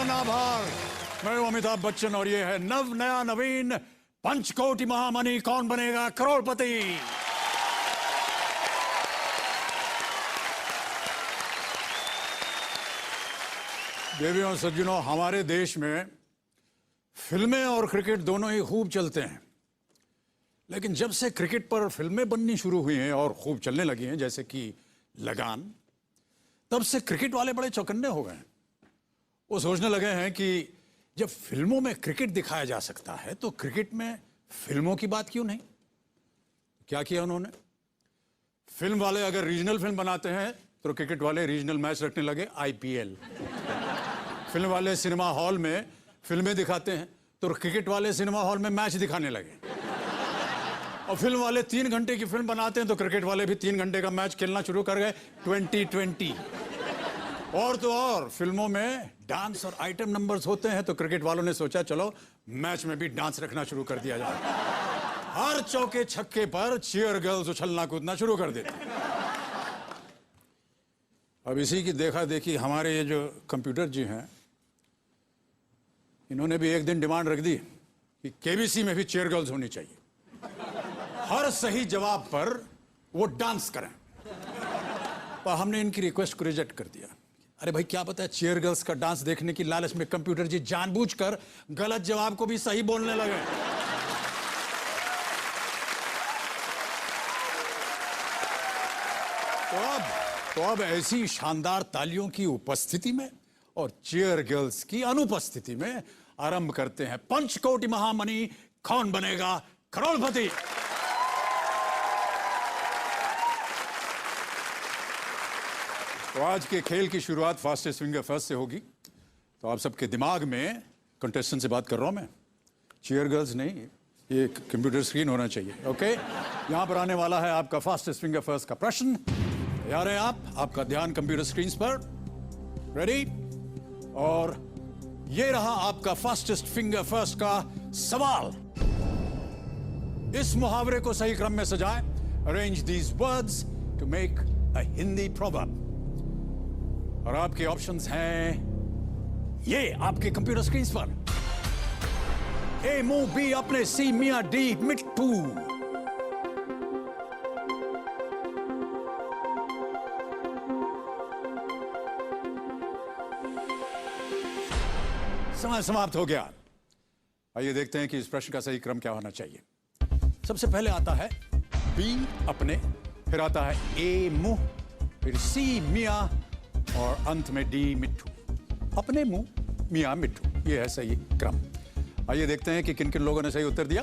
महान आभार। मैं हूं अमिताभ बच्चन और ये है नया नवीन पंचकोटि महामणि कौन बनेगा करोड़पति। देवियों और सज्जनों, हमारे देश में फिल्में और क्रिकेट दोनों ही खूब चलते हैं, लेकिन जब से क्रिकेट पर फिल्में बननी शुरू हुई हैं और खूब चलने लगी हैं, जैसे कि लगान, तब से क्रिकेट वाले बड़े चौकन्ने हो गए हैं। वो सोचने लगे हैं कि जब फिल्मों में क्रिकेट दिखाया जा सकता है तो क्रिकेट में फिल्मों की बात क्यों नहीं। क्या किया उन्होंने, फिल्म वाले अगर रीजनल फिल्म बनाते हैं तो क्रिकेट वाले रीजनल मैच रखने लगे, IPL। फिल्म वाले सिनेमा हॉल में फिल्में दिखाते हैं तो क्रिकेट वाले सिनेमा हॉल में मैच दिखाने लगे। और फिल्म वाले 3 घंटे की फिल्म बनाते हैं तो क्रिकेट वाले भी 3 घंटे का मैच खेलना शुरू कर गए, 2020। और तो और फिल्मों में डांस और आइटम नंबर्स होते हैं तो क्रिकेट वालों ने सोचा चलो मैच में भी डांस रखना शुरू कर दिया जाए। हर चौके छक्के पर चीयर गर्ल्स उछलना कूदना शुरू कर देते। अब इसी की देखा देखी हमारे ये जो कंप्यूटर जी हैं, इन्होंने भी एक दिन डिमांड रख दी कि KBC में भी चीयर गर्ल्स होनी चाहिए, हर सही जवाब पर वो डांस करें। पर हमने इनकी रिक्वेस्ट को रिजेक्ट कर दिया। अरे भाई, क्या पता है चीयर गर्ल्स का डांस देखने की लालच में कंप्यूटर जी जानबूझकर गलत जवाब को भी सही बोलने लगे। तो अब ऐसी शानदार तालियों की उपस्थिति में और चीयर गर्ल्स की अनुपस्थिति में आरंभ करते हैं पंचकोटि महामणि कौन बनेगा करोड़पति। तो आज के खेल की शुरुआत फास्टेस्ट फिंगर फर्स्ट से होगी। तो आप सबके दिमाग में कंटेस्टेंट से बात कर रहा हूं मैं, चीयर गर्ल्स नहीं, ये कंप्यूटर स्क्रीन होना चाहिए। ओके, यहां पर आने वाला है आपका फास्टेस्ट फिंगर फर्स्ट का प्रश्न। तैयार हैं आप? आपका ध्यान कंप्यूटर स्क्रीन पर, रेडी? और ये रहा आपका फास्टेस्ट फिंगर फर्स्ट का सवाल। इस मुहावरे को सही क्रम में सजाएं। Arrange these words to make a Hindi proverb. और आपके ऑप्शंस हैं ये आपके कंप्यूटर स्क्रीन पर। ए मुंह बी अपने, सी मियां, डी मिट्टू। समय समाप्त हो गया। आइए देखते हैं कि इस प्रश्न का सही क्रम क्या होना चाहिए। सबसे पहले आता है बी अपने, फिर आता है ए मुंह, फिर सी मियां और अंत में डी मिट्ठू। अपने मुंह, मियां, मिट्ठू, ये है सही क्रम। आइए देखते हैं कि किन किन लोगों ने सही उत्तर दिया।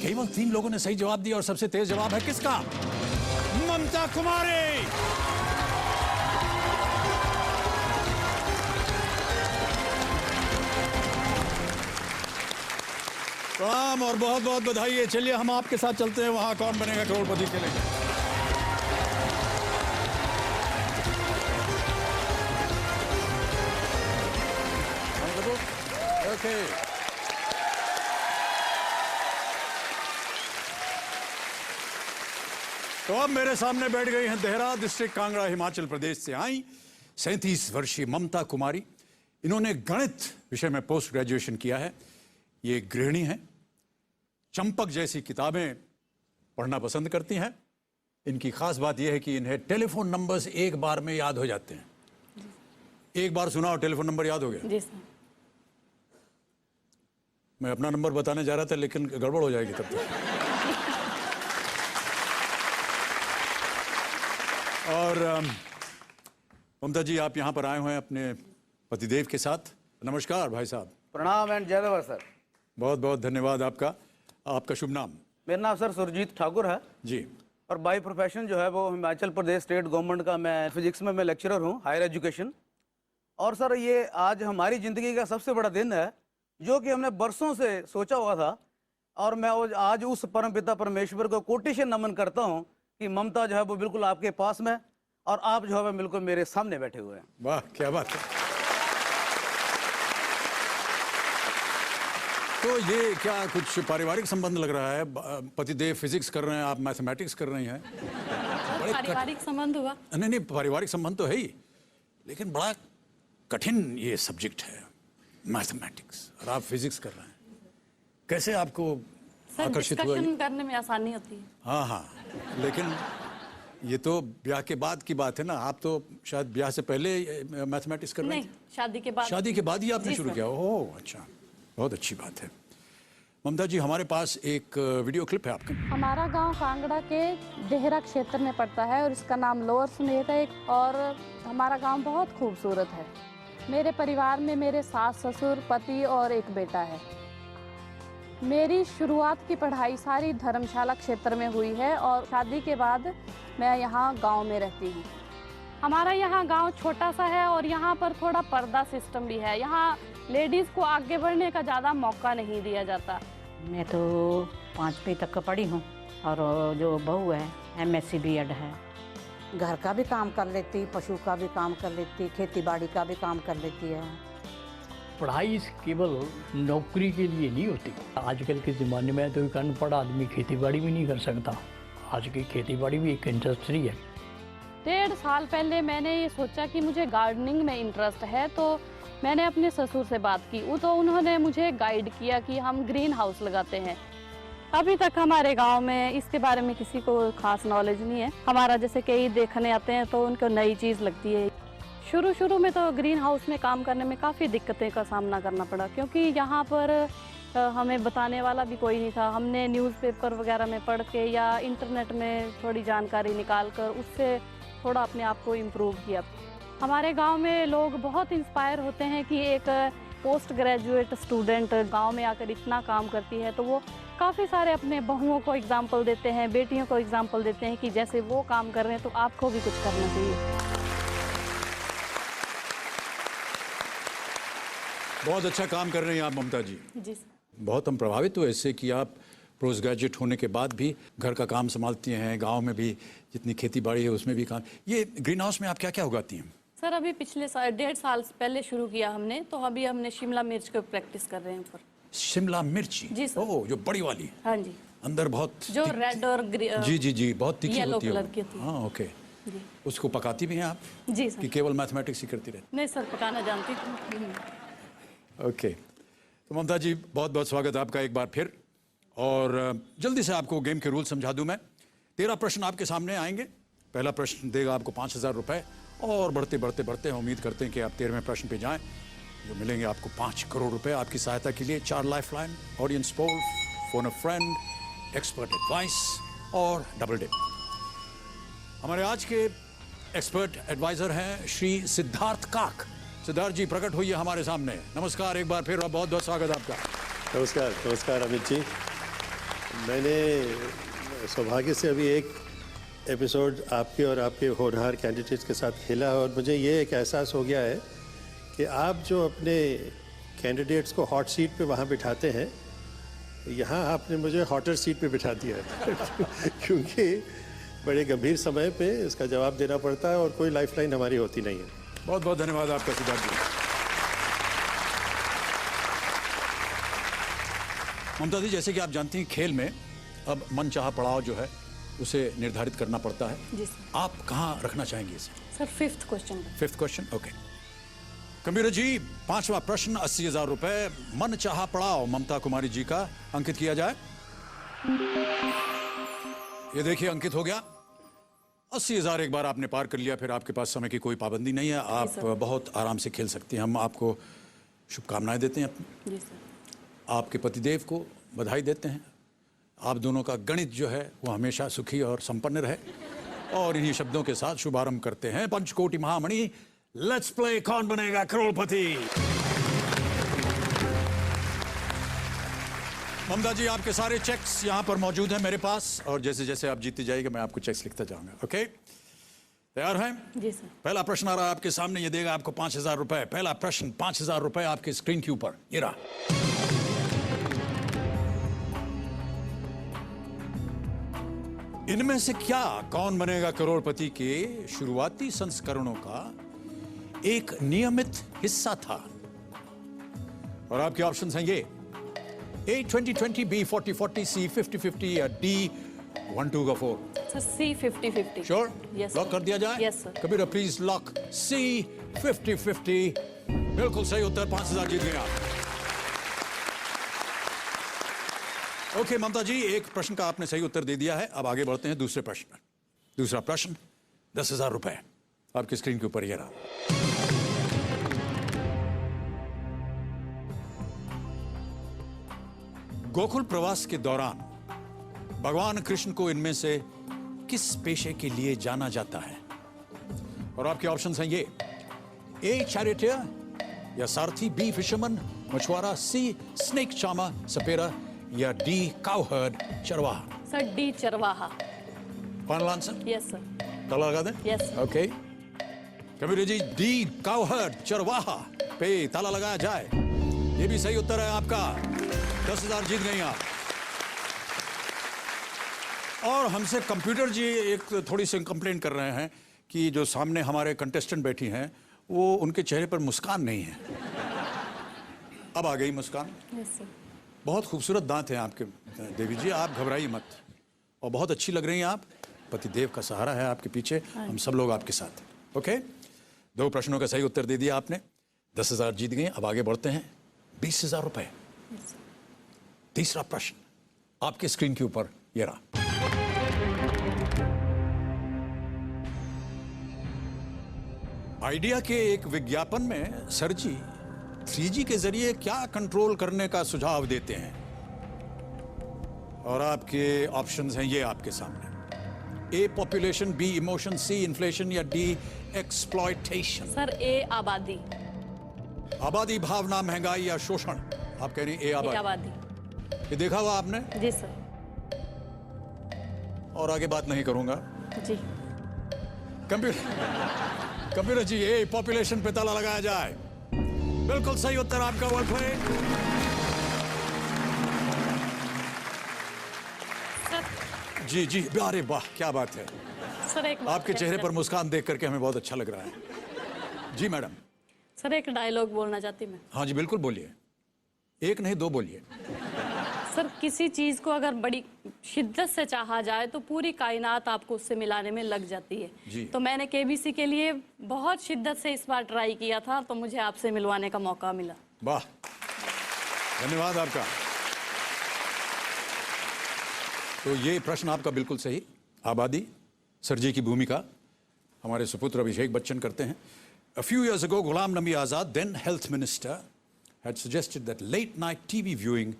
केवल 3 लोगों ने सही जवाब दिया और सबसे तेज जवाब है किसका? ममता कुमारी। राम और बहुत बहुत बधाई है। चलिए हम आपके साथ चलते हैं वहां कौन बनेगा करोड़पति के लिए। ओके, तो अब मेरे सामने बैठ गई हैं देहरा डिस्ट्रिक्ट कांगड़ा हिमाचल प्रदेश से आई 37 वर्षीय ममता कुमारी। इन्होंने गणित विषय में पोस्ट ग्रेजुएशन किया है। ये गृहिणी हैं, चंपक जैसी किताबें पढ़ना पसंद करती हैं। इनकी खास बात यह है कि इन्हें टेलीफोन नंबर्स एक बार में याद हो जाते हैं। एक बार सुना और टेलीफोन नंबर याद हो गया। जी सर। मैं अपना नंबर बताने जा रहा था लेकिन गड़बड़ हो जाएगी तब तक। और ममता जी, आप यहाँ पर आए हुए हैं अपने पतिदेव के साथ। नमस्कार भाई साहब। प्रणाम एंड जय देवा सर। बहुत बहुत धन्यवाद आपका। आपका शुभ नाम? मेरा नाम सर सुरजीत ठाकुर है जी। और बाई प्रोफेशन जो है वो हिमाचल प्रदेश स्टेट गवर्नमेंट का मैं फिजिक्स में मैं लेक्चरर हूँ, हायर एजुकेशन। और सर ये आज हमारी ज़िंदगी का सबसे बड़ा दिन है जो कि हमने बरसों से सोचा हुआ था। और मैं आज उस परमपिता परमेश्वर को कोटिशन नमन करता हूँ कि ममता जो है वो बिल्कुल आपके पास में और आप जो है बिल्कुल मेरे सामने बैठे हुए हैं। वाह, क्या बात है। तो ये क्या कुछ पारिवारिक संबंध लग रहा है? पतिदेव फिजिक्स कर रहे हैं, आप मैथमेटिक्स कर रही हैं। पारिवारिक संबंध हुआ? नहीं, पारिवारिक संबंध तो है ही, लेकिन बड़ा कठिन ये सब्जेक्ट है मैथमेटिक्स, और आप फिजिक्स कर रहे हैं, कैसे आपको सर आकर्षित हुआ? डिस्कशन करने में आसानी होती है। हाँ हाँ, लेकिन ये तो ब्याह के बाद की बात है ना, आप तो शायद ब्याह से पहले मैथमेटिक्स कर रहे नहीं, थे। शादी के बाद। शादी के बाद ही आपने जी, शुरू सर। किया? ओह अच्छा, बहुत अच्छी बात है। ममता जी, हमारे पास एक वीडियो क्लिप है आपका। हमारा गांव कांगड़ा के देहरा क्षेत्र में पड़ता है और इसका नाम लोअर सुनेर है, और हमारा गांव बहुत खूबसूरत है। मेरे परिवार में मेरे सास ससुर, पति और एक बेटा है। मेरी शुरुआत की पढ़ाई सारी धर्मशाला क्षेत्र में हुई है और शादी के बाद मैं यहाँ गांव में रहती हूँ। हमारा यहाँ गांव छोटा सा है और यहाँ पर थोड़ा पर्दा सिस्टम भी है। यहाँ लेडीज़ को आगे बढ़ने का ज़्यादा मौका नहीं दिया जाता। मैं तो 5वीं तक का पढ़ी हूँ और जो बहू है MSc B.Ed है। घर का भी काम कर लेती, पशु का भी काम कर लेती, खेती बाड़ी का भी काम कर लेती है। पढ़ाई केवल नौकरी के लिए नहीं होती। आजकल के ज़माने में तो एक अनपढ़ आदमी खेतीबाड़ी भी नहीं कर सकता। आज की खेतीबाड़ी भी एक इंडस्ट्री है। 1.5 साल पहले मैंने ये सोचा कि मुझे गार्डनिंग में इंटरेस्ट है, तो मैंने अपने ससुर से बात की। वो तो उन्होंने मुझे गाइड किया कि हम ग्रीन हाउस लगाते हैं। अभी तक हमारे गांव में इसके बारे में किसी को खास नॉलेज नहीं है। हमारा जैसे कई देखने आते हैं तो उनको नई चीज़ लगती है। शुरू में तो ग्रीन हाउस में काम करने में काफ़ी दिक्कतें का सामना करना पड़ा, क्योंकि यहाँ पर हमें बताने वाला भी कोई नहीं था। हमने न्यूज़पेपर वगैरह में पढ़ के या इंटरनेट में थोड़ी जानकारी निकाल कर उससे थोड़ा अपने आप को इम्प्रूव किया। हमारे गांव में लोग बहुत इंस्पायर होते हैं कि एक पोस्ट ग्रेजुएट स्टूडेंट गांव में आकर इतना काम करती है, तो वो काफ़ी सारे अपने बहुओं को एग्जाम्पल देते हैं, बेटियों को एग्जाम्पल देते हैं कि जैसे वो काम कर रहे हैं तो आपको भी कुछ करना चाहिए। बहुत अच्छा काम कर रहे हैं आप ममता जी। जी सर। बहुत हम प्रभावित हुए इससे कि आप पोस्ट ग्रेजुएट होने के बाद भी घर का काम संभालती हैं, गांव में भी जितनी खेती बाड़ी है उसमें भी काम। ये ग्रीन हाउस में आप क्या क्या उगाती हैं? सर अभी पिछले 1.5 साल पहले शुरू किया हमने, तो अभी हमने शिमला मिर्च को प्रैक्टिस कर रहे हैं ऊपर। शिमला मिर्ची? जी सर। ओह, जो बड़ी वाली, हाँ जी, अंदर बहुत जो रेड और जी जी जी, बहुत तीखी येलो होती है कलर वो। की होती है। हाँ ओके। जी उसको पकाती भी हैं आप जी कि सर। केवल मैथमेटिक्स ही करती रहती? नहीं सर, पकाना जानती थी। ओके, तो ममता जी बहुत बहुत स्वागत है आपका एक बार फिर। और जल्दी से आपको गेम के रूल समझा दूं मैं। 13 प्रश्न आपके सामने आएंगे। पहला प्रश्न देगा आपको 5,000 रुपए, और बढ़ते बढ़ते बढ़ते हम उम्मीद करते हैं कि आप 13वें प्रश्न पे जाएं, जो मिलेंगे आपको 5 करोड़ रुपए। आपकी सहायता के लिए 4 life line, audience poll, phone अ फ्रेंड, एक्सपर्ट एडवाइस और डबल डे। हमारे आज के एक्सपर्ट एडवाइजर हैं श्री सिद्धार्थ काक। सिद्धार्थ जी प्रकट होइए हमारे सामने। नमस्कार एक बार फिर और बहुत बहुत स्वागत आपका। नमस्कार। नमस्कार अमित जी। मैंने सौभाग्य से अभी एक एपिसोड आपके और आपके होनहार कैंडिडेट्स के साथ खेला, और मुझे ये एक एहसास हो गया है कि आप जो अपने कैंडिडेट्स को हॉट सीट पे वहाँ बिठाते हैं, यहाँ आपने मुझे हॉटर सीट पे बिठा दिया है क्योंकि बड़े गंभीर समय पे इसका जवाब देना पड़ता है और कोई लाइफलाइन हमारी होती नहीं है। बहुत बहुत धन्यवाद आपका सिद्धार्थ जी। ममता जी, जैसे कि आप जानती हैं खेल में अब मनचाहा पड़ाव जो है उसे निर्धारित करना पड़ता है। जी सर। आप कहाँ रखना चाहेंगे इसे? Sir 5th question. 5th question, okay. Computer जी, 5वां प्रश्न 80,000 रुपए मनचाहा पड़ाव ममता कुमारी जी का अंकित किया जाए। ये देखिए अंकित हो गया। 80,000 एक बार आपने पार कर लिया, फिर आपके पास समय की कोई पाबंदी नहीं है, आप बहुत आराम से खेल सकती हैं। हम आपको शुभकामनाएं देते हैं। जी सर। आपके पतिदेव को बधाई देते हैं। आप दोनों का गणित जो है वो हमेशा सुखी और संपन्न रहे। और इन्हीं शब्दों के साथ शुभारंभ करते हैं पंचकोटि महामणि लेट्स प्ले कौन बनेगा करोड़पति। ममता जी, आपके सारे चेक्स यहाँ पर मौजूद हैं मेरे पास, और जैसे जैसे आप जीतती जाएगी मैं आपको चेक्स लिखता जाऊंगा। ओके, तैयार हैं? जी सर। पहला प्रश्न आ रहा है आपके सामने, ये देगा आपको 5,000 रुपए। पहला प्रश्न 5,000 रुपए आपके स्क्रीन के ऊपर, ये रहा। इनमें से क्या कौन बनेगा करोड़पति के शुरुआती संस्करणों का एक नियमित हिस्सा था? और आपके ऑप्शंस हैं ये: A 20-20, B 40-40, C 50-50 या D 1-2 का 4। Sir C 50-50। Sure? Yes, lock sir. कर दिया जाए? Yes, sir. Computer please lock C 50-50 बिल्कुल सही उत्तर, 5,000 जीत गए आप। ओके ममता जी, एक प्रश्न का आपने सही उत्तर दे दिया है। अब आगे बढ़ते हैं दूसरे प्रश्न पर। दूसरा प्रश्न 10,000 रुपए आपकी स्क्रीन के ऊपर ये रहा। गोकुल प्रवास के दौरान भगवान कृष्ण को इनमें से किस पेशे के लिए जाना जाता है? और आपके ऑप्शंस हैं ये: ए चैरिटियर या सारथी, बी फिशरमैन मछुआरा, सी स्नेक चार्मर सपेरा, या डी काउहर्ड चरवाहा। सर डी चरवाहा। Final answer? Yes sir. ताला लगा दें? Yes sir. ओके कबीर जी, डी काउहर्ड चरवाहा पे ताला लगाया जाए। ये भी सही उत्तर है आपका। 10,000 जीत गई आप। और हमसे कंप्यूटर जी एक थोड़ी सी कंप्लेंट कर रहे हैं कि जो सामने हमारे कंटेस्टेंट बैठी हैं वो उनके चेहरे पर मुस्कान नहीं है। अब आ गई मुस्कान। Yes sir. बहुत खूबसूरत दांत हैं आपके देवी जी, आप घबराइए मत। और बहुत अच्छी लग रही हैं आप। पतिदेव का सहारा है आपके पीछे, हम सब लोग आपके साथ। ओके, 2 प्रश्नों का सही उत्तर दे दिया आपने, 10,000 जीत गए। अब आगे बढ़ते हैं 20,000 रुपए। तीसरा प्रश्न आपके स्क्रीन के ऊपर ये रहा। आइडिया के एक विज्ञापन में सर जी 3G के जरिए क्या कंट्रोल करने का सुझाव देते हैं? और आपके ऑप्शंस हैं ये आपके सामने: A population, B emotion, C inflation, या डी एक्सप्लॉयटेशन। सर ए आबादी। आबादी, भावना, महंगाई या शोषण? आप कह रही हैं ए ए आबादी। आबादी। ये देखा हुआ आपने? जी सर। और आगे बात नहीं करूंगा। जी। कंप्यूटर जी, ए पॉपुलेशन पे ताला लगाया जाए। बिल्कुल सही उत्तर आपका। Well played. सर जी जी, अरे वाह क्या बात है। सर एक बात आपके चेहरे कहना पर मुस्कान देख करके हमें बहुत अच्छा लग रहा है। जी मैडम। सर एक डायलॉग बोलना चाहती मैं। हाँ जी बिल्कुल बोलिए, एक नहीं 2 बोलिए। सर किसी चीज को अगर बड़ी शिद्दत से चाहा जाए तो पूरी कायनात आपको उससे मिलाने में लग जाती जी। है। तो मैंने केबीसी के लिए बहुत शिद्दत से इस बार ट्राई किया था, तो मुझे आपसे मिलवाने का मौका मिला। वाह, धन्यवाद आपका। तो ये प्रश्न आपका बिल्कुल सही। आबादी, सर जी की भूमिका हमारे सुपुत्र अभिषेक बच्चन करते हैं। A few years ago, Ghulam Nabi Azad, then health minister, had suggested that late night TV viewing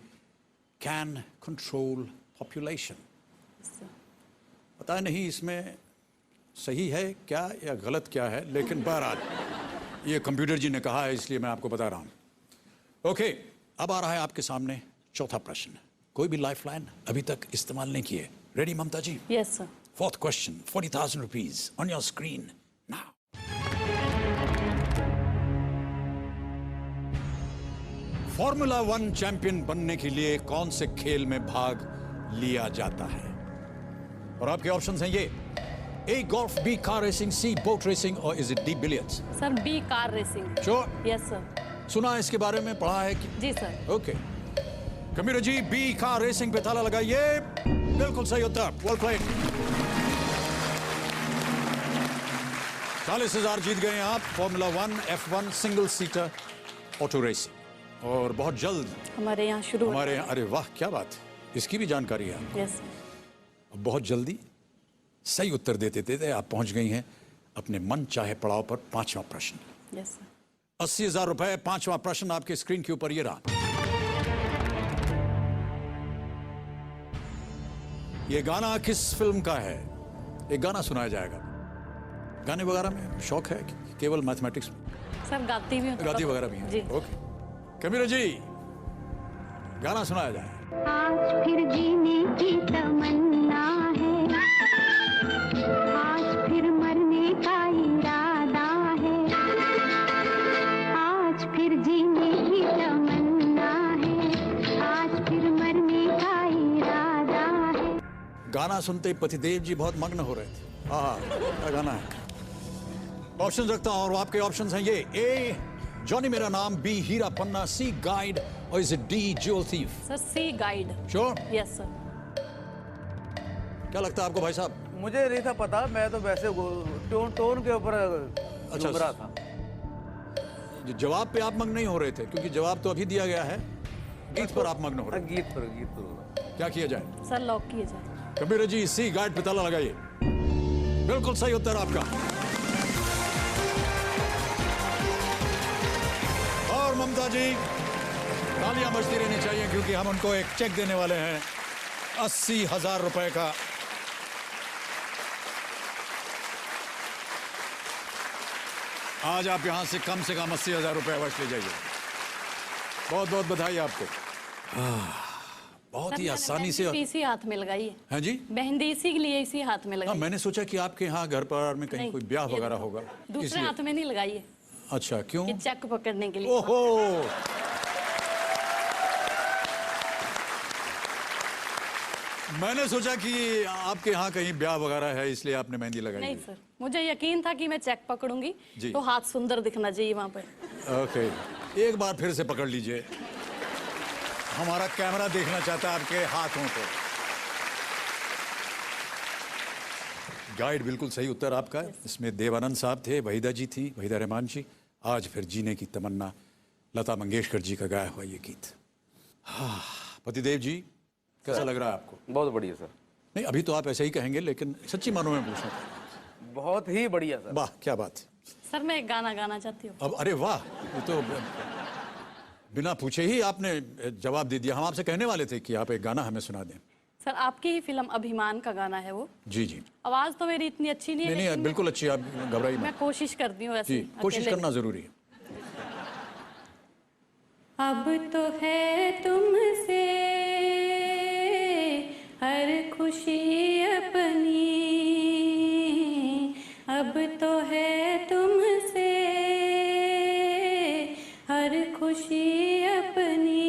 can control population. पता नहीं इसमें सही है क्या या गलत क्या है, लेकिन बहरहाल ये कंप्यूटर जी ने कहा है इसलिए मैं आपको बता रहा हूं। ओके, अब आ रहा है आपके सामने चौथा प्रश्न। कोई भी लाइफलाइन अभी तक इस्तेमाल नहीं किए। Ready Mamta ji? Yes sir. Fourth question, 40,000 rupees on your screen now. Formula 1 champion बनने के लिए कौन से खेल में भाग लिया जाता है? और आपके ऑप्शंस हैं ये: A golf, B car racing, C boat racing, or is it D billiards? Sir B car racing. Sure? Yes sir. सुना है इसके बारे में, पढ़ा है कि? जी sir. Okay Kabir ji, B car racing पे ताला लगाइए। बिल्कुल सही उत्तर। Well played. 40,000 जीत गए आप। Formula 1 F1 single seater auto racing. और बहुत जल्द हमारे यहाँ शुरू हमारे यहाँ, अरे वाह क्या बात, इसकी भी जानकारी है। Yes sir. अब बहुत जल्दी सही उत्तर देते देते आप पहुंच गई हैं अपने मन चाहे पड़ाव पर। 5वां प्रश्न, यस सर। 80,000 रुपए। 5वां प्रश्न आपके स्क्रीन के ऊपर ये रहा। ये गाना किस फिल्म का है? एक गाना सुनाया जाएगा। गाने वगैरह में शौक है कि केवल मैथमेटिक्स में? सर गाती भी हूँ। गाती वगैरह भी है? जी। ओके कबीर जी, गाना सुनाया जाए। आज फिर जीने की तमन्ना है, आज फिर मरने का इरादा है, आज फिर जीने की तमन्ना है, आज फिर मरने का इरादा है। गाना सुनते ही पतिदेव जी बहुत मग्न हो रहे थे। हाँ, क्या गाना है? ऑप्शन रखता हूं और आपके ऑप्शंस हैं ये: ए Johnny Mera Naam, B Heera Panna, C Guide, और is it D Jewel Thief? Sir C Guide. Sure? Yes sir. क्या लगता है आपको भाई साहब? मुझे नहीं था पता, मैं तो वैसे टोन के ऊपर अच्छा। घूम रहा था। जवाब पे आप मग्न नहीं हो रहे थे, क्योंकि जवाब तो अभी दिया गया है, गीत पर आप मग्न हो रहे गीत पर हैं। क्या किया जाए? सर लॉक किए जाए। कबीर जी सी गाइड पे ताला लगाइए। बिल्कुल सही उत्तर आपका। और ममता जी तालियां बजती रहनी चाहिए, क्योंकि हम उनको एक चेक देने वाले हैं 80,000 रुपए का। आज आप यहां से कम 80,000 रुपए अवश्य ले जाइए। बहुत बहुत बधाई आपको। बहुत ही आसानी से। इसी हाथ में लगाई है। हाँ जी, मेहंदी इसी के लिए इसी हाथ में लगाई। हाँ, मैंने सोचा कि आपके यहाँ घर परिवार में कहीं नहीं, कोई ब्याह ये वगैरह देखो, होगा, दूसरे इसलिए। हाथ में नहीं लगाई है, अच्छा, क्यों? ये चेक पकड़ने के लिए। ओहो, मैंने सोचा कि आपके यहाँ कहीं ब्याह वगैरह है, इसलिए आपने मेहंदी लगाई नहीं है। सर, मुझे यकीन था कि मैं चेक पकड़ूंगी जी। तो हाथ सुंदर दिखना चाहिए वहाँ पे। ओके, एक बार फिर से पकड़ लीजिए, हमारा कैमरा देखना चाहता है आपके हाथों को। गाइड बिल्कुल सही उत्तर आपका है। इसमें देवानंद साहब थे, वहीदा जी थी, वहीदा रहमान जी। आज फिर जीने की तमन्ना, लता मंगेशकर जी का गाया हुआ ये गीत। हाँ, पतिदेव जी कैसा लग रहा है आपको? बहुत बढ़िया सर। नहीं, अभी तो आप ऐसे ही कहेंगे, लेकिन सच्ची मानो में पूछना। बहुत ही बढ़िया सर। वाह, क्या बात है। सर मैं एक गाना गाना चाहती हूँ। अब अरे वाह, ये तो बिना पूछे ही आपने जवाब दे दिया। हम आपसे कहने वाले थे कि आप एक गाना हमें सुना दें। सर आपकी ही फिल्म अभिमान का गाना है वो। जी जी। आवाज तो मेरी इतनी अच्छी नहीं है, नहीं नहीं, लेकिन बिल्कुल अच्छी, आप घबराइए मैं मत। कोशिश करती हूँ ऐसे जी, कोशिश अकेले करना जरूरी है। अब तो है तुमसे हर खुशी अपनी, अब तो है तुमसे हर खुशी अपनी,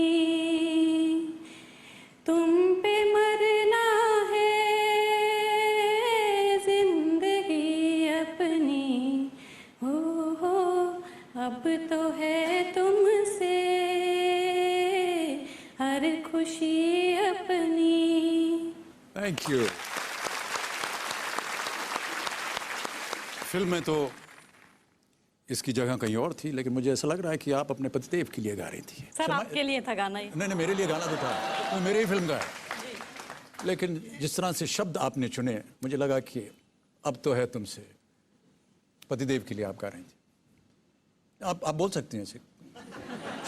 तुम पे मरना है जिंदगी अपनी, हो अब तो है तुमसे हर खुशी अपनी। Thank you. फिल्म में तो इसकी जगह कहीं और थी, लेकिन मुझे ऐसा लग रहा है कि आप अपने पतिदेव के लिए गा रही थी। सर आपके लिए था गाना ये। नहीं नहीं, मेरे लिए गाना तो था, तो मेरी ही फिल्म का है। लेकिन जिस तरह से शब्द आपने चुने, मुझे लगा कि अब तो है तुमसे पतिदेव के लिए आप गा रही थी। आप बोल सकती हैं इसे,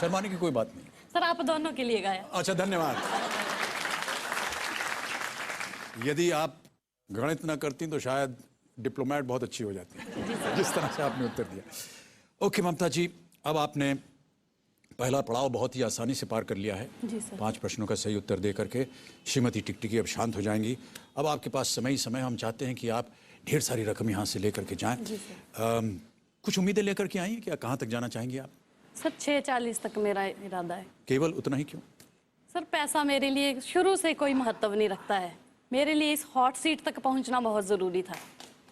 शर्माने की कोई बात नहीं। सर आप दोनों के लिए गाया। अच्छा, धन्यवाद। यदि आप गणित ना करती तो शायद डिप्लोमेट बहुत अच्छी हो जाती है, जिस तरह से आपने उत्तर दिया। ओके ममता जी, अब आपने पहला पड़ाव बहुत ही आसानी से पार कर लिया है। जी सर। 5 प्रश्नों का सही उत्तर दे करके श्रीमती टिकटिकी अब शांत हो जाएंगी। अब आपके पास समय ही समय, हम चाहते हैं कि आप ढेर सारी रकम यहाँ से लेकर के जाएं। जी सर। कुछ उम्मीदें लेकर के आई हैं क्या? कहाँ तक जाना चाहेंगे आप? सर 6:40 तक मेरा इरादा है। केवल उतना ही क्यों? सर पैसा मेरे लिए शुरू से कोई महत्व नहीं रखता है, मेरे लिए इस हॉट सीट तक पहुंचना बहुत ज़रूरी था।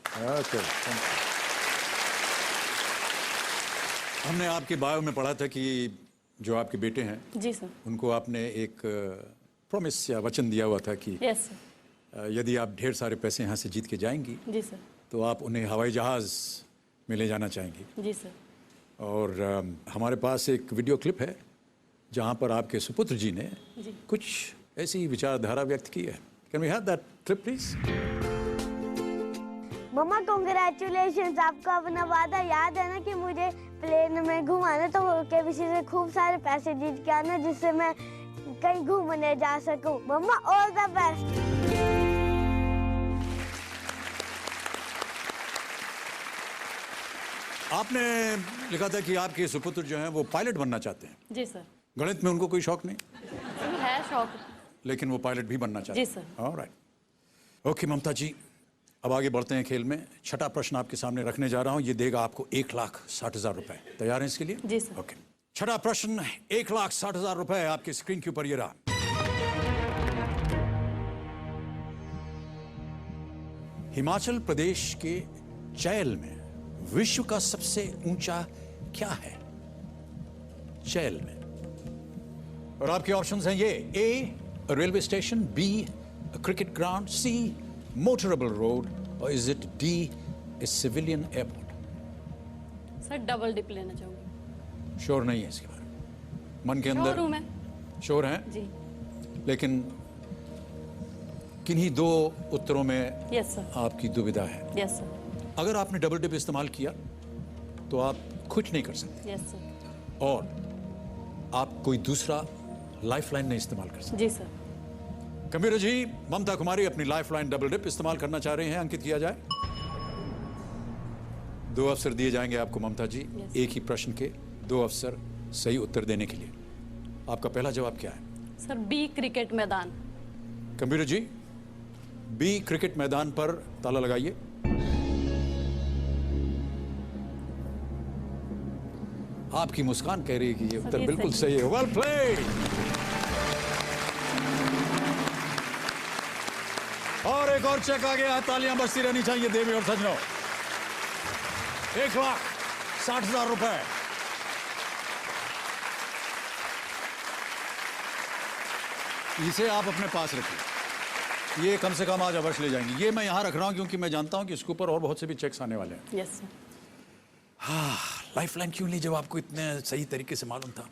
ओके, हमने आपके बायो में पढ़ा था कि जो आपके बेटे हैं, जी सर। उनको आपने एक प्रॉमिस या वचन दिया हुआ था कि यस सर। यदि आप ढेर सारे पैसे यहाँ से जीत के जाएंगी जी सर। तो आप उन्हें हवाई जहाज़ में ले जाना चाहेंगी। जी सर। और हमारे पास एक वीडियो क्लिप है जहाँ पर आपके सुपुत्र जी ने जी। कुछ ऐसी विचारधारा व्यक्त की है। Can we have that clip please? Mama congratulation, आपका अपना वादा याद है ना कि मुझे प्लेन में घुमाना, तो केबीसी से खूब सारे पैसे जीत के आना जिससे मैं कहीं घूमने जा सकूं। मम्मा ऑल द बेस्ट। आपने लिखा था कि आपके सुपुत्र जो हैं वो पायलट बनना चाहते हैं। जी सर। गणित में उनको कोई शौक नहीं, सर है शौक। लेकिन वो पायलट भी बनना चाहते हैं। जी सर। ऑलराइट। ओके ममता जी, अब आगे बढ़ते हैं खेल में। छठा प्रश्न आपके सामने रखने जा रहा हूं, ये देगा आपको 1,60,000 रुपए। तैयार हैं इसके लिए? जी सर। ओके, छठा प्रश्न 1,60,000 रुपए आपकी स्क्रीन के ऊपर ये रहा। हिमाचल प्रदेश के चैल में विश्व का सबसे ऊंचा क्या है? चैल में। और आपके ऑप्शंस हैं ये: A railway station, B cricket ground, C motorable road, और is it D a civilian airport? Sir double dip लेना चाहूँगी। श्योर नहीं है इसके बारे में? मन के अंदर शोरूम है श्योर हैं, जी। लेकिन किन्हीं दो उत्तरों में यस सर। आपकी दुविधा है। Yes sir. अगर आपने डबल डिप इस्तेमाल किया तो आप कुछ नहीं कर सकते, यस सर। और आप कोई दूसरा लाइफलाइन नहीं इस्तेमाल कर सकते। जी सर। कंप्यूटर जी, ममता कुमारी अपनी लाइफलाइन डबल डिप इस्तेमाल करना चाह रहे हैं, अंकित किया जाए। 2 अवसर दिए जाएंगे आपको ममता जी, एक ही प्रश्न के 2 अवसर सही उत्तर देने के लिए। आपका पहला जवाब क्या है? सर बी क्रिकेट मैदान। कंप्यूटर जी, बी क्रिकेट मैदान पर ताला लगाइए। आपकी मुस्कान कह रही है कि ये उत्तर ये बिल्कुल सही सही है। Well played. और एक और चेक आ गया, तालियां बजती रहनी चाहिए देवी और सजनों। 1,60,000 रुपए। इसे आप अपने पास रखिए, ये कम से कम आज अवश्य ले जाएंगे। ये मैं यहां रख रहा हूं क्योंकि मैं जानता हूं कि इसके ऊपर और बहुत से भी चेक्स आने वाले हैं। Yes sir. लाइफलाइन क्यों ली जब आपको इतने सही तरीके से मालूम था?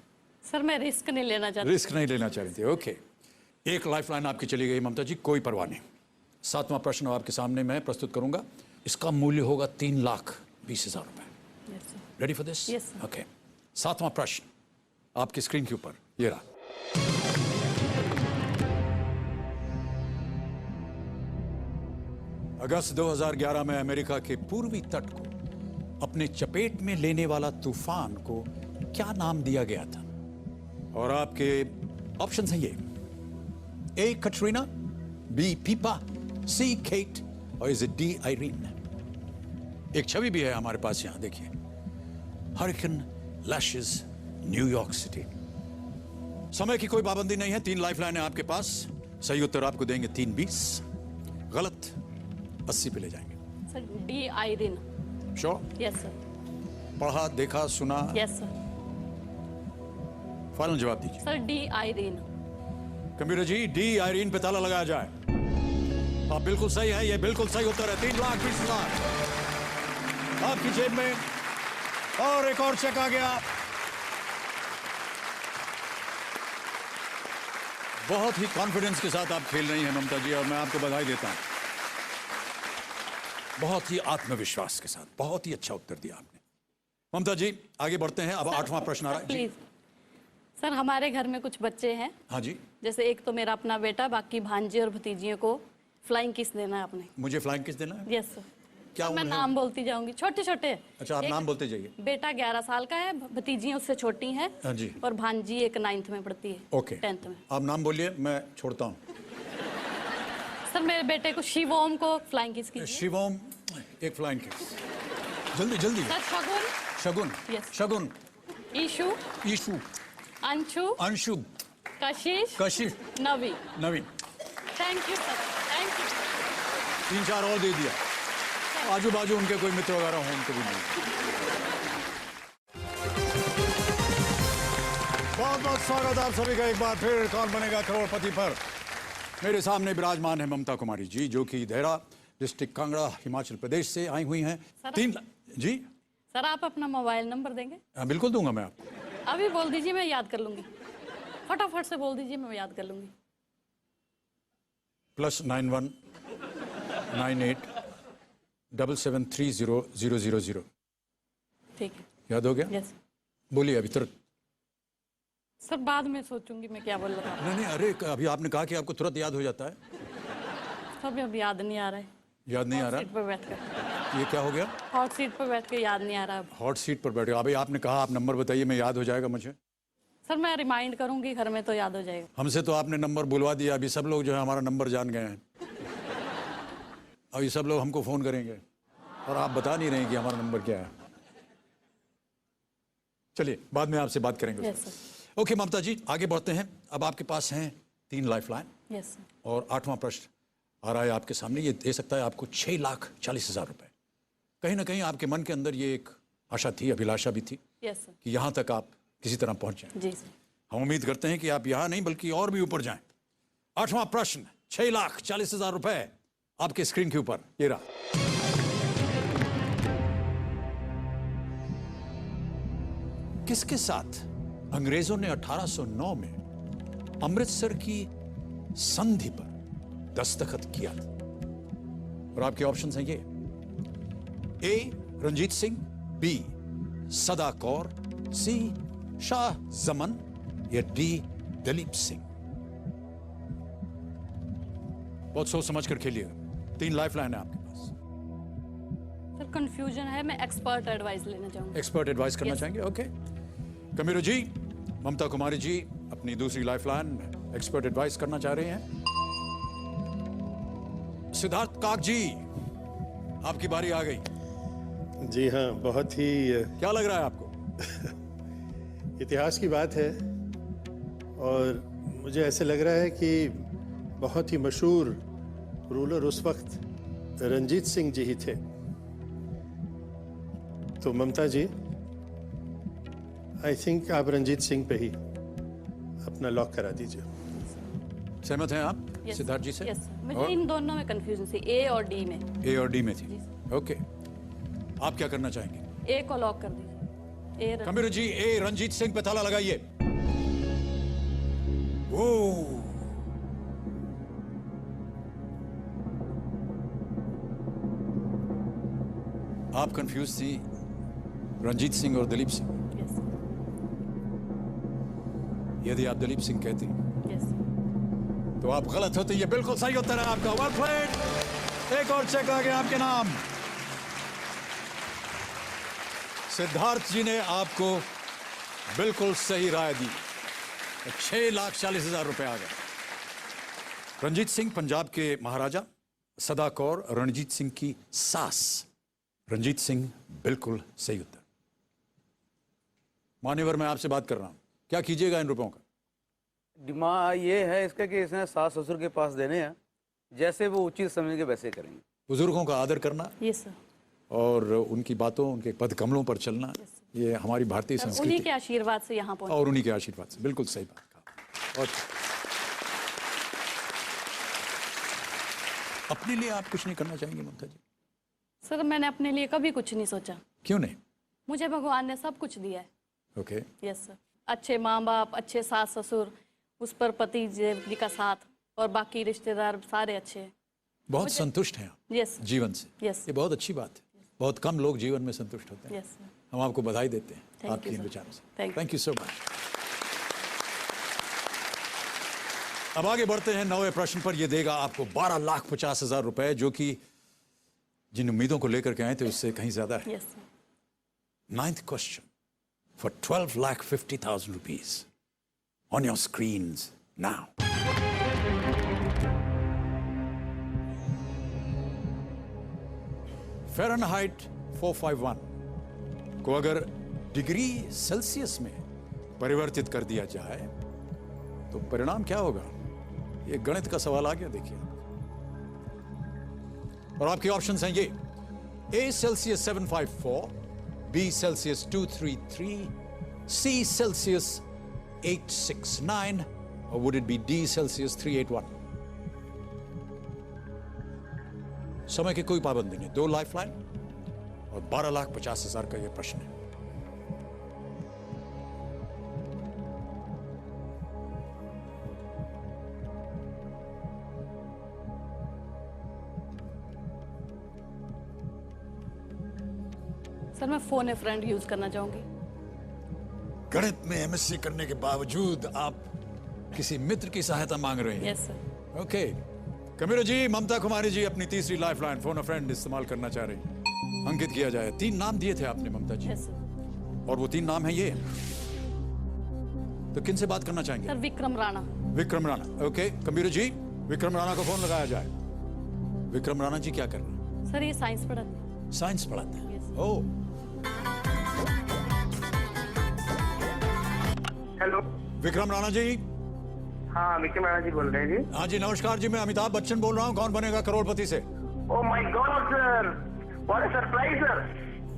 सर मैं रिस्क नहीं लेना चाहती। रिस्क नहीं लेना चाह रही थी, ओके। एक लाइफलाइन आपकी चली गई ममता जी, कोई परवाह नहीं। 7वां प्रश्न आपके सामने मैं प्रस्तुत करूंगा, इसका मूल्य होगा 3,20,000 रुपए। Yes sir. Ready for this? Yes, sir. Okay. 7वां प्रश्न आपकी स्क्रीन के ऊपर, ये रहा। अगस्त 2011 में अमेरिका के पूर्वी तट को अपने चपेट में लेने वाला तूफान को क्या नाम दिया गया था? और आपके ऑप्शन हैं ये: ए कटरीना, बी पीपा, सी केट, और इज इट डी आयरीन? एक छवि भी है हमारे पास यहां, देखिए। Hurricane lashes New York city. समय की कोई पाबंदी नहीं है, 3 लाइफलाइन है आपके पास। सही उत्तर आपको देंगे 3,20, गलत 80 पे ले जाएंगे। Sir D Irene. Sure? Yes sir. पढ़ा, देखा, सुना? Yes sir. फाइनल जवाब दीजिए। Sir D Irene. कंप्यूटर जी, डी आयरीन पे ताला लगाया जाए। आप बिल्कुल सही है, ये बिल्कुल सही उत्तर है। 3,20,000 आपकी जेब में। और एक और चेक आ गया। बहुत ही कॉन्फिडेंस के साथ आप खेल रही हैं ममता जी, और मैं आपको बधाई देता हूं। बहुत ही आत्मविश्वास के साथ बहुत ही अच्छा उत्तर दिया आपने। ममता जी आगे बढ़ते हैं, अब 8वां प्रश्न आ रहा है जी। प्लीज। सर हमारे घर में कुछ बच्चे हैं, हाँ जी। जैसे एक तो मेरा अपना बेटा, बाकी भांजे और भतीजियों को फ्लाइंग किस देना है आपने? मुझे फ्लाइंग किस देना है? Yes sir. क्या मैं उन्हें? नाम बोलती जाऊंगी, छोटे छोटे। अच्छा, आप एक नाम बोलते जाइए। बेटा 11 साल का है, भतीजियां उससे छोटी हैं, हाँ जी। और भांजी एक 9th में पढ़ती है। ओके, 10th में। आप नाम बोलिए, मैं छोड़ता हूँ। सर मेरे बेटे को शिवोम को फ्लाइंग किस कीजिए। शिवोम, एक फ्लाइंग किस। जल्दी जल्दी। Sir Shagun. Shagun. Yes. Shagun. Ishu. Ishu. Anshu. Anshu. Kashish. Kashish. Navi. Naveen. Thank you sir, thank you. 3-4 और दे दिया। आजू बाजू उनके कोई मित्र वगैरह हो, उनको भी नहीं। बहुत बहुत स्वागत आप सभी का एक बार फिर कौन बनेगा करोड़पति पर। मेरे सामने विराजमान है ममता कुमारी जी, जो कि देहरा डिस्ट्रिक्ट कांगड़ा हिमाचल प्रदेश से आई हुई हैं। सर, 3 जी। सर आप अपना मोबाइल नंबर देंगे? हाँ, बिल्कुल दूंगा मैं आपको। अभी बोल दीजिए, मैं याद कर लूंगी। फटाफट से बोल दीजिए, मैं याद कर लूंगी। +91 98 7730000। ठीक है। याद हो गया? यस। बोलिए अभी तुरंत। सर बाद में सोचूंगी मैं क्या बोल रहा था। नहीं, अरे अभी आपने कहा कि आपको तुरंत याद हो जाता है। सब अब याद नहीं आ रहा है। याद नहीं आ सीट रहा? पर बैठ कर, ये क्या हो गया? हॉट सीट पर बैठ के याद नहीं आ रहा अब। हॉट सीट पर बैठे। अभी आपने कहा आप नंबर बताइए, मैं याद हो जाएगा मुझे। सर मैं रिमाइंड करूंगी घर में तो याद हो जाएगा। हमसे तो आपने नंबर बुलवा दिया, अभी सब लोग जो है हमारा नंबर जान गए हैं। अभी सब लोग हमको फ़ोन करेंगे और आप बता नहीं रहे हैं कि हमारा नंबर क्या है। चलिए बाद में आपसे बात करेंगे। Yes sir. ओके ममता जी आगे बढ़ते हैं। अब आपके पास हैं 3 लाइफलाइन यस सर। और 8वां प्रश्न आ रहा है आपके सामने। ये दे सकता है आपको 6,40,000 रुपए। कहीं ना कहीं आपके मन के अंदर ये एक आशा थी, अभिलाषा भी थी यस सर। कि यहाँ तक आप किसी तरह पहुंच जाएं। जी सर। हम उम्मीद करते हैं कि आप यहाँ नहीं बल्कि और भी ऊपर जाएं। 8वां प्रश्न 6,40,000 रुपए आपके स्क्रीन के ऊपर, ये रहा। किसके साथ अंग्रेजों ने 1809 में अमृतसर की संधि पर दस्तखत किया था? और आपके ऑप्शंस हैं ये: ए रंजीत सिंह, बी सदा कौर, सी शाह जमन या डी दलीप सिंह। बहुत सोच समझ कर खेलिएगा, 3 लाइफलाइन है आपके पास। सर कंफ्यूजन है, मैं एक्सपर्ट एडवाइस लेना चाहूंगी। एक्सपर्ट एडवाइस करना चाहेंगे? ओके। कमीरो जी, ममता कुमारी जी अपनी दूसरी लाइफलाइन में एक्सपर्ट एडवाइस करना चाह रहे हैं। सिद्धार्थ काक जी, आपकी बारी आ गई। जी हाँ, बहुत ही क्या लग रहा है आपको? इतिहास की बात है और मुझे ऐसे लग रहा है कि बहुत ही मशहूर रूलर उस वक्त रंजीत सिंह जी ही थे। तो ममता जी, आई थिंक आप रंजीत सिंह पे ही अपना लॉक करा दीजिए। सहमत हैं आप Yes, सिद्धार्थ जी से? yes, मुझे और इन दोनों में कंफ्यूजन थी, ए और डी में। ए और डी में थी। ओके, आप क्या करना चाहेंगे? ए को लॉक कर दीजिए। ए कमीरो जी, ए रंजीत सिंह पे ताला लगाइए। ओ, आप कंफ्यूज थी रंजीत सिंह और दलीप सिंह। यस यदि आप दलीप सिंह कहती यस तो आप गलत होते। ये बिल्कुल सही उत्तर है आपका। Well played. एक और चेक आ गया आपके नाम। सिद्धार्थ जी ने आपको बिल्कुल सही राय दी। 6,40,000 रुपए आ गए। रंजीत सिंह पंजाब के महाराजा, सदा कौर रणजीत सिंह की सास। रंजीत सिंह बिल्कुल सही उत्तर। मान्यवर, मैं आपसे बात कर रहा हूं, क्या कीजिएगा इन रुपयों का? डिमांड ये है इसका कि इसने सास ससुर के पास देने हैं, जैसे वो उचित समझ के वैसे करेंगे। बुजुर्गों का आदर करना यस सर। और उनकी बातों, उनके पदकमलों पर चलना, ये हमारी भारतीय उन्हीं संस्कृति के आशीर्वाद से यहाँ पहुँचे। और उन्हीं के आशीर्वाद से। बिल्कुल सही बात कहा। और अपने लिए आप कुछ नहीं करना चाहेंगे ममता जी? सर मैंने अपने लिए कभी कुछ नहीं सोचा। क्यों नहीं? मुझे भगवान ने सब कुछ दिया है। ओके। Yes sir. अच्छे माँ बाप, अच्छे सास ससुर, उस पर पति जी का साथ और बाकी रिश्तेदार सारे अच्छे हैं। बहुत संतुष्ट हैं आप यस जीवन से। यस ये बहुत अच्छी बात है। बहुत कम लोग जीवन में संतुष्ट होते हैं। Yes sir. हम आपको बधाई देते हैं Thank आपके you, इन sir. विचारों से। Thank you. Thank you so much. अब आगे बढ़ते हैं 9वें प्रश्न पर। यह देगा आपको 12,50,000 रुपए, जो कि जिन उम्मीदों को लेकर के आए थे उससे कहीं ज्यादा है। Yes sir. 9th question for 12,50,000 rupees on your screens now. Fahrenheit 451 को अगर डिग्री सेल्सियस में परिवर्तित कर दिया जाए तो परिणाम क्या होगा? ये गणित का सवाल आ गया, देखिए। और आपके ऑप्शंस हैं ये: A Celsius 754, B Celsius 233, C Celsius 869, or would it be D Celsius 381? समय की कोई पाबंदी नहीं। 2 लाइफलाइन और 12,50,000 का यह प्रश्न है। सर मैं फोन ए फ्रेंड यूज करना चाहूंगी। गणित में एमएससी करने के बावजूद आप किसी मित्र की सहायता मांग रहे हैं। Yes sir. ओके। कमीरो जी, ममता कुमारी जी अपनी तीसरी लाइफलाइन फोन अ फ्रेंड इस्तेमाल करना चाह रही हैं। अंकित किया जाए। 3 नाम दिए थे आपने ममता जी, यस सर। और वो 3 नाम है ये। तो किन से बात करना चाहेंगे? सर विक्रम राणा। विक्रम राणा। ओके कमीरो जी, विक्रम राणा को फोन लगाया जाए। विक्रम राणा जी क्या कर रहे हैं? सर ये साइंस पढ़ाते हैं। साइंस पढ़ाते हैं। Yes. ओह, हेलो। विक्रम राणा जी। हाँ, विक्रम राणा जी बोल रहे हैं जी। हाँ जी, नमस्कार जी। मैं अमिताभ बच्चन बोल रहा हूँ, कौन बनेगा करोड़पति से। Oh my god sir, what a surprise sir.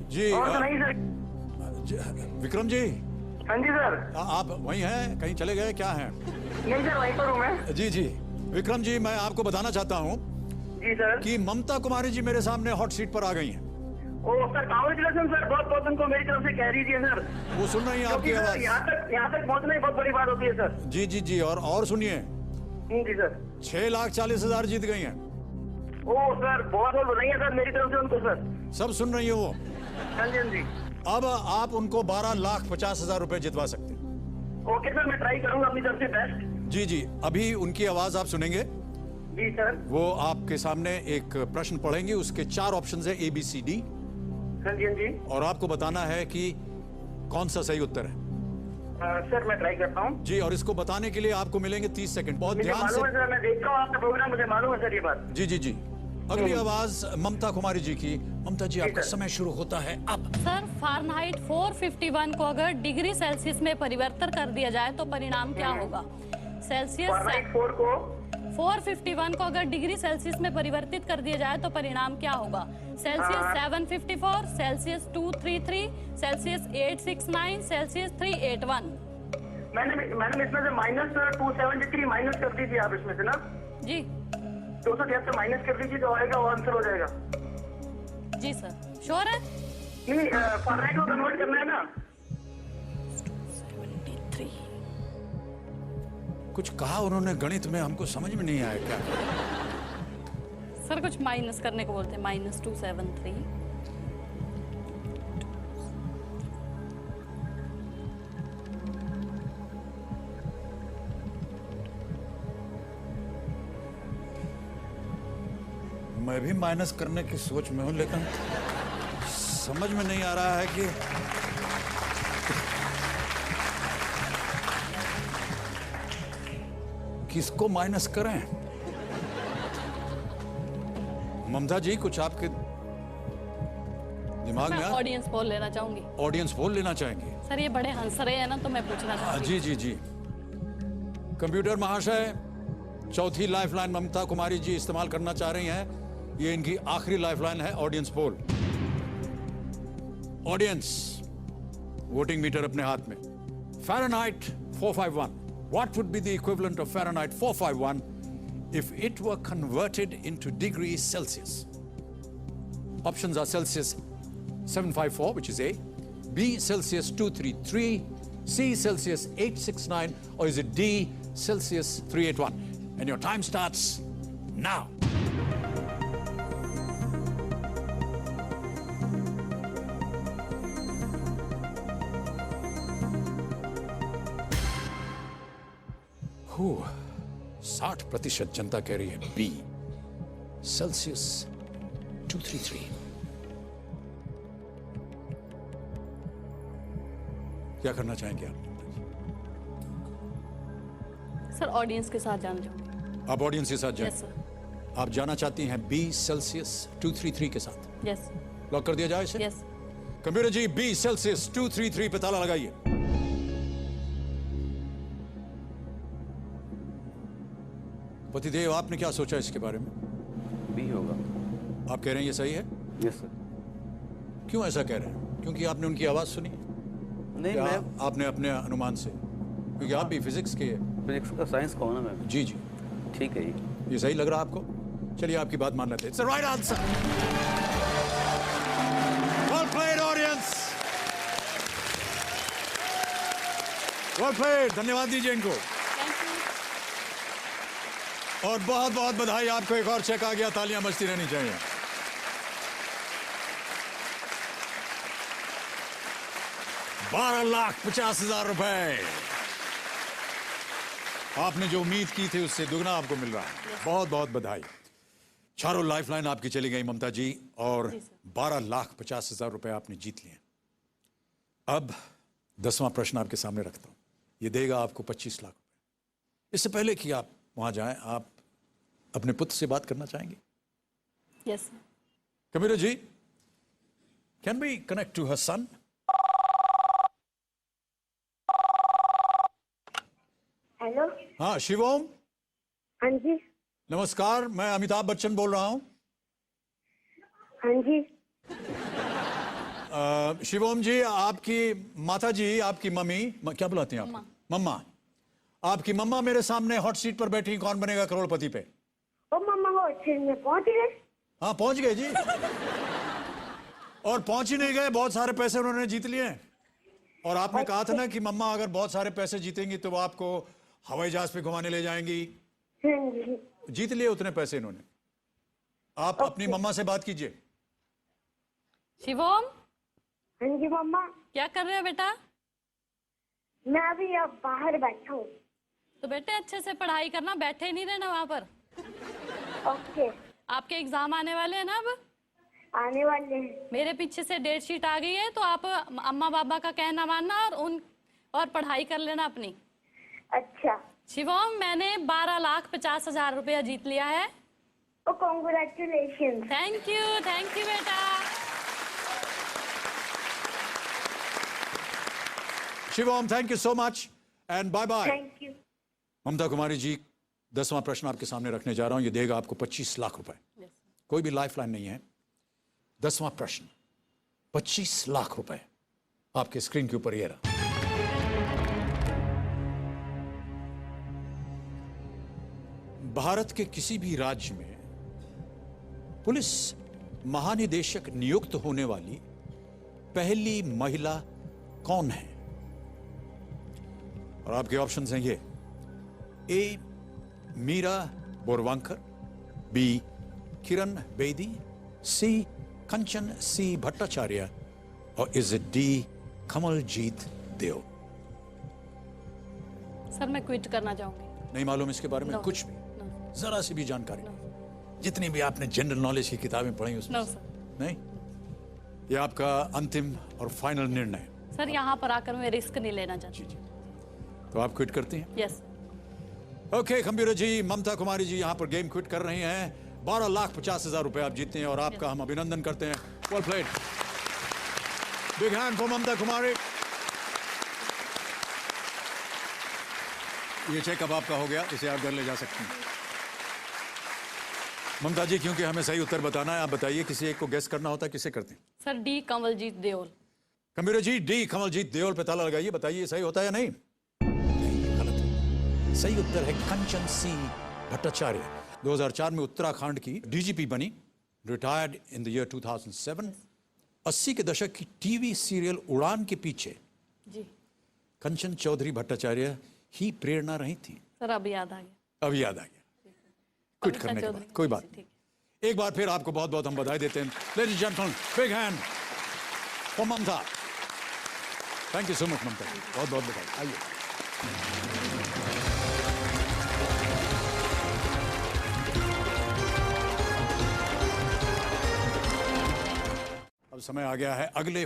जी और तो नहीं सर। विक्रम जी, हाँ जी सर। आप वहीं हैं? कहीं चले गए क्या हैं? नहीं सर, वहीं पर हूँ मैं। जी जी। विक्रम जी, मैं आपको बताना चाहता हूँ जी सर। कि ममता कुमारी जी मेरे सामने हॉट सीट पर आ गई हैं। ओ सर कांग्रेचुलेशन सर, बहुत बहुत उनको मेरी तरफ से कह दीजिए सर। वो सुन रही है आपकी क्योंकि सर, आवाज। यहाँ तक पहुँचना ही बहुत बड़ी बात होती है सर। जी जी जी, और सुनिए, जी सर। 6,40,000 जीत गई हैं। ओ सर बहुत बहुत बधाई है सर मेरी तरफ से उनको सर। सब सुन रही है वो। हाँ जी, हाँ जी। अब आप उनको 12,50,000 रुपए जितवा सकते हैं। ओके सर, मैं ट्राई करूंगा अपनी तरफ से बेस्ट। जी जी, अभी उनकी आवाज आप सुनेंगे। जी सर। वो आपके सामने एक प्रश्न पढ़ेंगे, उसके 4 ऑप्शन है ABCD, हाँ जी, हाँ जी। और आपको बताना है कि कौन सा सही उत्तर है। सर मैं ट्राई करता हूँ। जी, और इसको बताने के लिए आपको मिलेंगे 30 सेकंड। बहुत मुझे ध्यान मालूम है से। सर, मैं देखता हूँ आपका प्रोग्राम, मुझे मालूम है सर ये बात। जी जी जी, अगली आवाज ममता कुमारी जी की। ममता जी, आपका सर। समय शुरू होता है अब। सर फ़ारेनहाइट 451 को अगर डिग्री सेल्सियस में परिवर्तन कर दिया जाए तो परिणाम क्या होगा? सेल्सियस फॉर्मेट 4 को 451 को अगर डिग्री सेल्सियस में परिवर्तित कर दिया जाए तो परिणाम क्या होगा? Celsius 754, Celsius 233, Celsius 869, Celsius 381। मैंने इसमें से -273 माइनस कर दीजिए आप इसमें से ना। जी 273 माइनस कर दीजिए तो आएगा, वो आंसर हो जाएगा। जी सर, श्योर है? नहीं, फॉर्मेट को कन्वर्ट करना है ना। 73। कुछ कहा उन्होंने गणित में, हमको समझ में नहीं आया क्या। सर कुछ माइनस करने को बोलते हैं, -273। मैं भी माइनस करने की सोच में हूं, लेकिन समझ में नहीं आ रहा है कि किसको माइनस करें। ममता जी, कुछ आपके दिमाग में मैं ऑडियंस पोल लेना चाहूंगी। ऑडियंस पोल लेना चाहेंगे? सर ये बड़े हंस रहे हैं ना, तो मैं पूछना चाहूंगी। जी जी जी, कंप्यूटर महाशय, चौथी लाइफलाइन ममता कुमारी जी इस्तेमाल करना चाह रही हैं। ये इनकी आखिरी लाइफलाइन है, audience poll. Audience, voting meter अपने हाथ में। Fahrenheit 451, what would be the equivalent of Fahrenheit 451 if it were converted into degrees Celsius? Options are Celsius 754, which is A, B Celsius 233, C Celsius 869, or is it D Celsius 381? And your time starts now. Whew, 60% जनता कह रही है B Celsius 233। क्या करना चाहेंगे आप? Sir audience के साथ जाना चाहूंगी। आप ऑडियंस के साथ जाएं। Yes sir. आप जाना चाहती हैं B Celsius 233 के साथ? यस लॉक कर दिया जाए इसे? यस। कंप्यूटर जी, B Celsius 233 पे ताला लगाइए। पतिदेव, आपने क्या सोचा इसके बारे में? बी होगा। आप कह रहे हैं ये सही है? Yes sir. क्यों ऐसा कह रहे हैं? क्योंकि आपने उनकी आवाज सुनी? नहीं, या मैं आपने अपने अनुमान से? क्योंकि आप भी फिजिक्स के। फिजिक्स का साइंस का हूँ ना मैं। जी जी, ठीक है जी। ये सही लग रहा आपको? चलिए आपकी बात मान लेते हैं। It's the right answer. Well played, audience. Well played. धन्यवाद दीजिए इनको। और बहुत बहुत बधाई, आपको एक और चेक आ गया। तालियां बजती रहनी चाहिए। ₹12,50,000 आपने जो उम्मीद की थी उससे दुगना आपको मिल रहा है। बहुत बहुत बधाई। चारों लाइफलाइन आपकी चली गई ममता जी, और ₹12,50,000 आपने जीत लिए। अब 10वां प्रश्न आपके सामने रखता हूं। ये देगा आपको 25 लाख रुपए। इससे पहले कि आप वहां जाएं, आप अपने पुत्र से बात करना चाहेंगे? यस। कंप्यूटर जी, can we connect to her son? Hello. हाँ शिवम। हाँ जी। नमस्कार, मैं अमिताभ बच्चन बोल रहा हूं। हाँ जी। शिवम जी, आपकी माता जी, आपकी मम्मी, क्या बुलाती हैं आप? मम्मा। आपकी मम्मा मेरे सामने हॉट सीट पर बैठी, कौन बनेगा करोड़पति पे? ओ मम्मा वो ट्रेन में पहुंच गए। हाँ पहुंच गए जी। और पहुंच ही नहीं गए, बहुत सारे पैसे उन्होंने जीत लिए। और आपने कहा था ना कि मम्मा अगर बहुत सारे पैसे जीतेंगी तो वो आपको हवाई जहाज पे घुमाने ले जाएंगी। हाँ जी। जीत लिए उतने पैसे इन्होंने। आप अपनी मम्मा से बात कीजिए। शिवम, हाँ जी मम्मा, क्या कर रहे हो बेटा? मैं अभी अब बाहर बैठा हूँ। तो बेटे अच्छे से पढ़ाई करना, बैठे नहीं रहना वहां पर। ओके। आपके एग्जाम आने वाले हैं ना अब? आने वाले हैं। मेरे पीछे से डेट शीट आ गई है, तो आप अम्मा बाबा का कहना मानना और पढ़ाई कर लेना अपनी। अच्छा। शिवम, मैंने 12,50,000 रुपया जीत लिया है। ओ कॉन्ग्रेचुलेशन। थैंक यू बेटा। Shivam, thank you so much and bye bye. Thank you. Mamta Kumari ji, 10वां प्रश्न आपके सामने रखने जा रहा हूं। ये देगा आपको 25 लाख रुपए। कोई भी लाइफ लाइन नहीं है। 10वां प्रश्न, 25 लाख रुपए आपके स्क्रीन के ऊपर ये रहा। भारत के किसी भी राज्य में पुलिस महानिदेशक नियुक्त होने वाली पहली महिला कौन है? और आपके ऑप्शंस हैं ये: A Meera Borwankar, B Kiran Bedi, C Kanchan C Bhattacharya, और is it D Kamaljeet Dev? Sir मैं क्विट करना चाहूंगी। नहीं मालूम इसके बारे में No. कुछ भी? जरा सी भी जानकारी नहीं? जितनी भी आपने जनरल नॉलेज की किताबें पढ़ी उसमें नो से? सर। नहीं? ये आपका अंतिम और फाइनल निर्णय? सर यहाँ पर आकर मैं रिस्क नहीं लेना चाहती। जी। तो आप क्विट करती हैं? यस। ओके कंप्यूटर जी, ममता कुमारी जी यहाँ पर गेम क्विट कर रही हैं। 12,50,000 रुपए आप जीतते हैं और आपका हम अभिनंदन करते हैं। Well played. Big hand for Mamta Kumari. ये चेक अब आपका हो गया, इसे आप घर ले जा सकते हैं। ममता जी, क्योंकि हमें सही उत्तर बताना है, आप बताइए किसी एक को गेस करना होता है, किसे करते हैं? Sir D Kamaljeet Deol. Computer जी, डी कमलजीत देओल पे ताला लगाइए, बताइए सही होता है या नहीं? नहीं, गलत है। सही उत्तर है कंचन सी भट्टाचार्य। 2004 में उत्तराखंड की डीजीपी बनी, रिटायर्ड इन द ईयर 2007। 80 के दशक की टीवी सीरियल उड़ान के पीछे जी। कंचन चौधरी भट्टाचार्य ही प्रेरणा रही थी। सर अब याद आ गया। अब याद आ गया क्विट करने के बाद। कोई बात नहीं। एक बार फिर आपको बहुत बहुत हम बधाई देते हैं। Ladies and gentleman, big hand for Mamta. Thank you so much Mamta, बहुत बहुत बधाई। आइए। अब समय आ गया है अगले